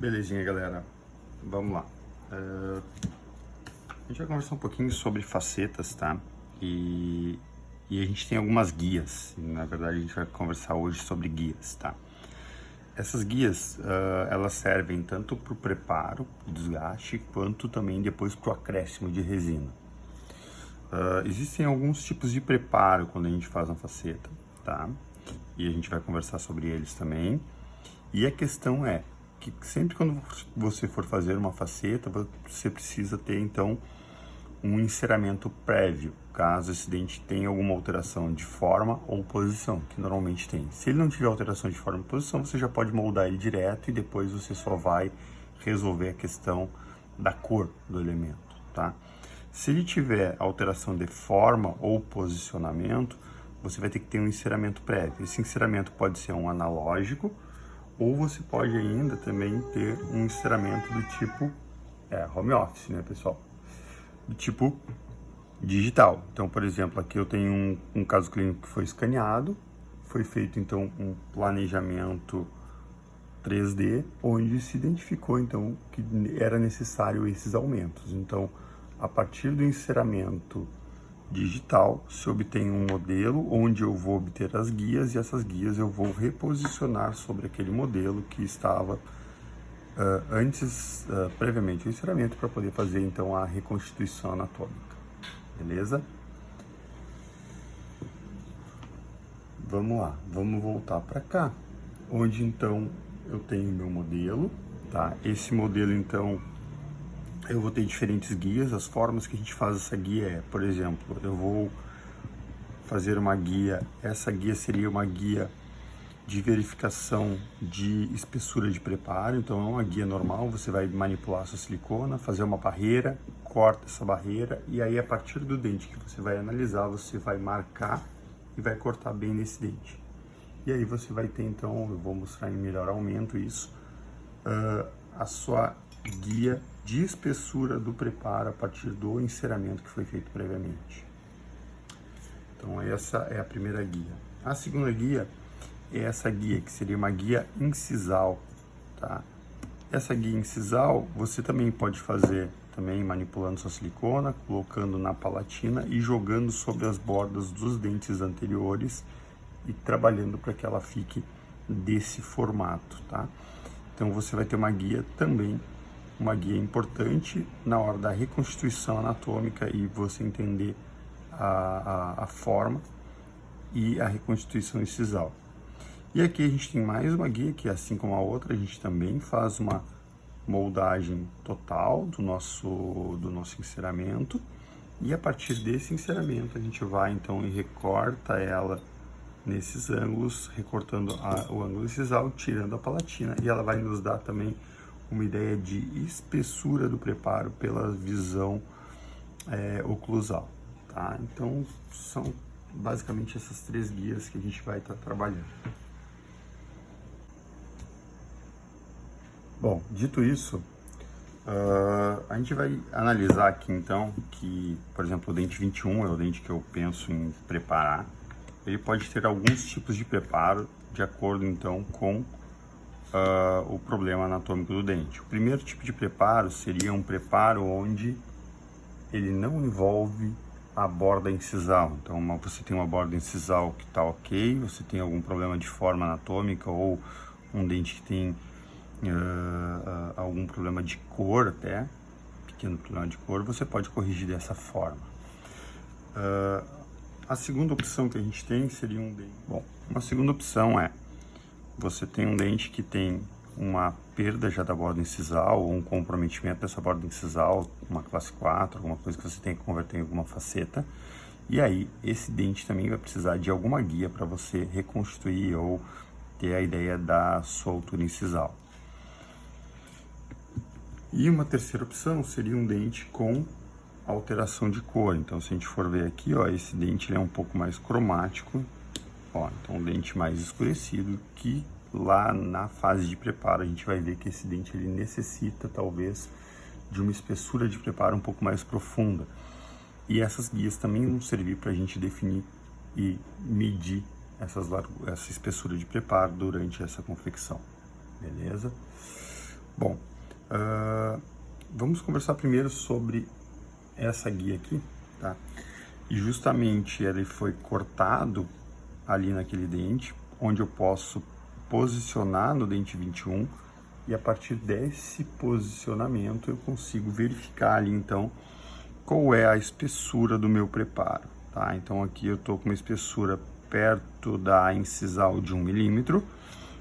Belezinha, galera. Vamos lá. A gente vai conversar um pouquinho sobre facetas, tá? E a gente tem algumas guias. Na verdade, a gente vai conversar hoje sobre guias, tá? Essas guias, elas servem tanto para o preparo, o desgaste, quanto também depois para o acréscimo de resina. Existem alguns tipos de preparo quando a gente faz uma faceta, tá? E a gente vai conversar sobre eles também. E a questão é que sempre quando você for fazer uma faceta, você precisa ter então um enceramento prévio, caso esse dente tenha alguma alteração de forma ou posição, que normalmente tem. Se ele não tiver alteração de forma ou posição, você já pode moldar ele direto e depois você só vai resolver a questão da cor do elemento, tá? Se ele tiver alteração de forma ou posicionamento, você vai ter que ter um enceramento prévio. Esse enceramento pode ser um analógico, ou você pode ainda também ter um enceramento do tipo home office, né, pessoal? Do tipo digital. Então, por exemplo, aqui eu tenho um caso clínico que foi escaneado, foi feito então um planejamento 3D, onde se identificou então que era necessário esses aumentos. Então, a partir do enceramento digital, se obtém um modelo onde eu vou obter as guias e essas guias eu vou reposicionar sobre aquele modelo que estava previamente o enceramento, para poder fazer então a reconstituição anatômica, beleza? Vamos lá, vamos voltar para cá, onde então eu tenho meu modelo, tá? Esse modelo então eu vou ter diferentes guias. As formas que a gente faz essa guia é, por exemplo, eu vou fazer uma guia, essa guia seria uma guia de verificação de espessura de preparo. Então é uma guia normal, você vai manipular a sua silicona, fazer uma barreira, corta essa barreira e aí a partir do dente que você vai analisar, você vai marcar e vai cortar bem nesse dente. E aí você vai ter então, eu vou mostrar em melhor aumento isso, a sua guia de espessura do preparo a partir do enceramento que foi feito previamente. Então essa é a primeira guia. A segunda guia é essa guia que seria uma guia incisal, tá? Essa guia incisal você também pode fazer também manipulando sua silicona, colocando na palatina e jogando sobre as bordas dos dentes anteriores e trabalhando para que ela fique desse formato, tá? Então você vai ter uma guia também, uma guia importante na hora da reconstituição anatômica e você entender a forma e a reconstituição incisal. E aqui a gente tem mais uma guia que, assim como a outra, a gente também faz uma moldagem total do nosso enceramento, e a partir desse enceramento a gente vai então e recorta ela nesses ângulos, recortando o ângulo incisal, tirando a palatina, e ela vai nos dar também uma ideia de espessura do preparo pela visão oclusal, tá? Então são basicamente essas três guias que a gente vai estar trabalhando. Bom, dito isso, a gente vai analisar aqui então que, por exemplo, o dente 21 é o dente que eu penso em preparar. Ele pode ter alguns tipos de preparo de acordo então com o problema anatômico do dente. O primeiro tipo de preparo seria um preparo onde ele não envolve a borda incisal. Então você tem uma borda incisal que está ok, você tem algum problema de forma anatômica ou um dente que tem algum problema de cor, até pequeno problema de cor, você pode corrigir dessa forma. A segunda opção que a gente tem seria um dente. Bom, uma segunda opção é você tem um dente que tem uma perda já da borda incisal ou um comprometimento dessa borda incisal, uma classe 4, alguma coisa que você tem que converter em alguma faceta. E aí esse dente também vai precisar de alguma guia para você reconstruir ou ter a ideia da sua altura incisal. E uma terceira opção seria um dente com alteração de cor. Então, se a gente for ver aqui, ó, esse dente ele é um pouco mais cromático, ó, então um dente mais escurecido, que lá na fase de preparo a gente vai ver que esse dente ele necessita talvez de uma espessura de preparo um pouco mais profunda. E essas guias também vão servir para a gente definir e medir essa espessura de preparo durante essa confecção, beleza? Bom, vamos conversar primeiro sobre essa guia aqui, tá? E justamente ele foi cortado ali naquele dente, onde eu posso posicionar no dente 21, e a partir desse posicionamento eu consigo verificar ali então qual é a espessura do meu preparo, tá? Então aqui eu tô com uma espessura perto da incisal de 1 milímetro,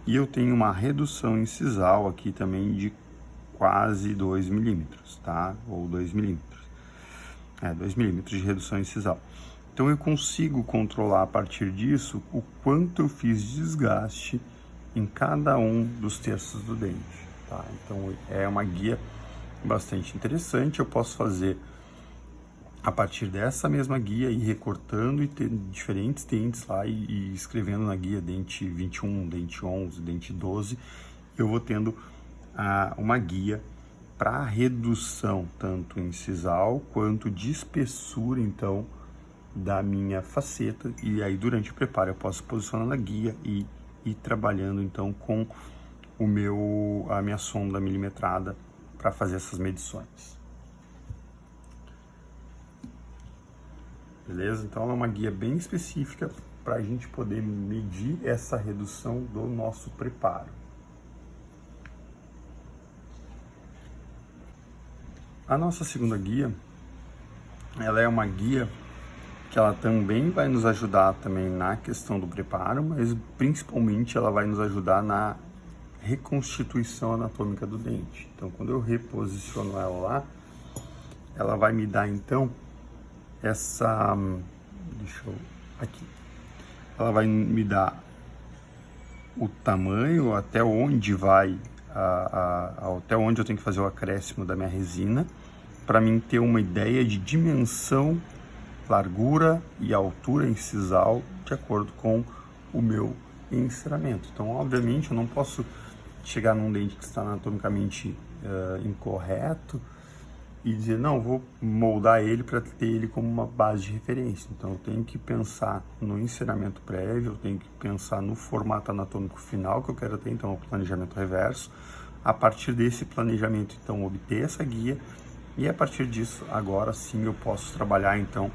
e eu tenho uma redução incisal aqui também de quase 2 milímetros, tá? Ou 2 milímetros. 2 milímetros de redução incisal. Então eu consigo controlar a partir disso o quanto eu fiz de desgaste em cada um dos terços do dente, tá? Então é uma guia bastante interessante. Eu posso fazer a partir dessa mesma guia e recortando e ter diferentes dentes lá e escrevendo na guia dente 21, dente 11, dente 12, eu vou tendo uma guia para redução tanto incisal quanto de espessura então da minha faceta, e aí durante o preparo eu posso posicionar na guia e ir trabalhando então com a minha sonda milimetrada para fazer essas medições. Beleza? Então é uma guia bem específica para a gente poder medir essa redução do nosso preparo. A nossa segunda guia, ela é uma guia que ela também vai nos ajudar também na questão do preparo, mas principalmente ela vai nos ajudar na reconstituição anatômica do dente. Então quando eu reposiciono ela lá, ela vai me dar então ela vai me dar o tamanho, até onde vai, até onde eu tenho que fazer o acréscimo da minha resina, para mim ter uma ideia de dimensão, largura e altura incisal de acordo com o meu enceramento. Então, obviamente, eu não posso chegar num dente que está anatomicamente incorreto e dizer, não, vou moldar ele para ter ele como uma base de referência. Então eu tenho que pensar no enceramento prévio, eu tenho que pensar no formato anatômico final que eu quero ter, então o planejamento reverso. A partir desse planejamento, então, obter essa guia, e a partir disso, agora sim eu posso trabalhar então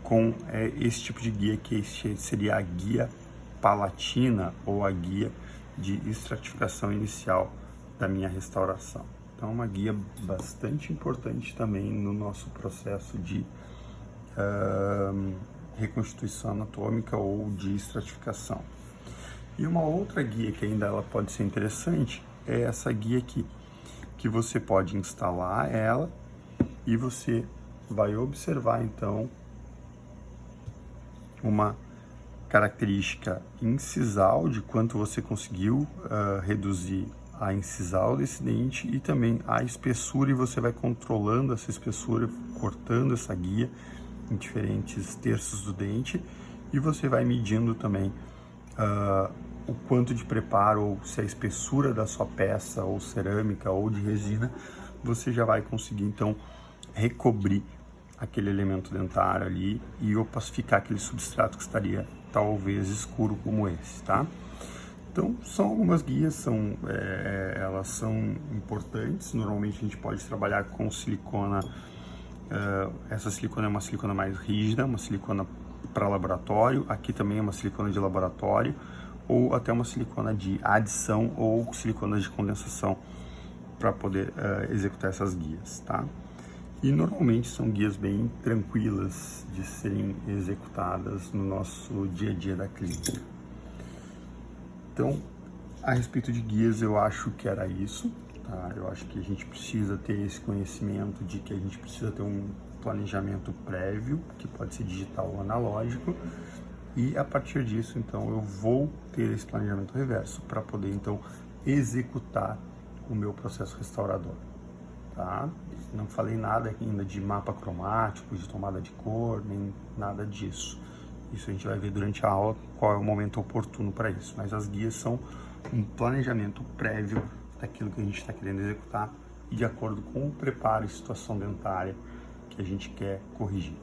com esse tipo de guia, que seria a guia palatina ou a guia de estratificação inicial da minha restauração. Então, é uma guia bastante importante também no nosso processo de reconstituição anatômica ou de estratificação. E uma outra guia que ainda ela pode ser interessante é essa guia aqui, que você pode instalar ela e você vai observar então uma característica incisal de quanto você conseguiu reduzir a incisal desse dente e também a espessura, e você vai controlando essa espessura, cortando essa guia em diferentes terços do dente, e você vai medindo também o quanto de preparo, ou se a espessura da sua peça, ou cerâmica, ou de resina, você já vai conseguir então recobrir aquele elemento dentário ali e opacificar aquele substrato que estaria talvez escuro como esse, tá? Então, são algumas guias, elas são importantes. Normalmente a gente pode trabalhar com silicona, essa silicona é uma silicona mais rígida, uma silicona para laboratório, aqui também é uma silicona de laboratório, ou até uma silicona de adição ou silicona de condensação para poder executar essas guias, tá? E normalmente são guias bem tranquilas de serem executadas no nosso dia a dia da clínica. Então, a respeito de guias, eu acho que era isso, tá? Eu acho que a gente precisa ter esse conhecimento de que a gente precisa ter um planejamento prévio, que pode ser digital ou analógico, e a partir disso, então, eu vou ter esse planejamento reverso para poder, então, executar o meu processo restaurador, tá? Não falei nada ainda de mapa cromático, de tomada de cor, nem nada disso. Isso a gente vai ver durante a aula qual é o momento oportuno para isso. Mas as guias são um planejamento prévio daquilo que a gente está querendo executar e de acordo com o preparo e situação dentária que a gente quer corrigir.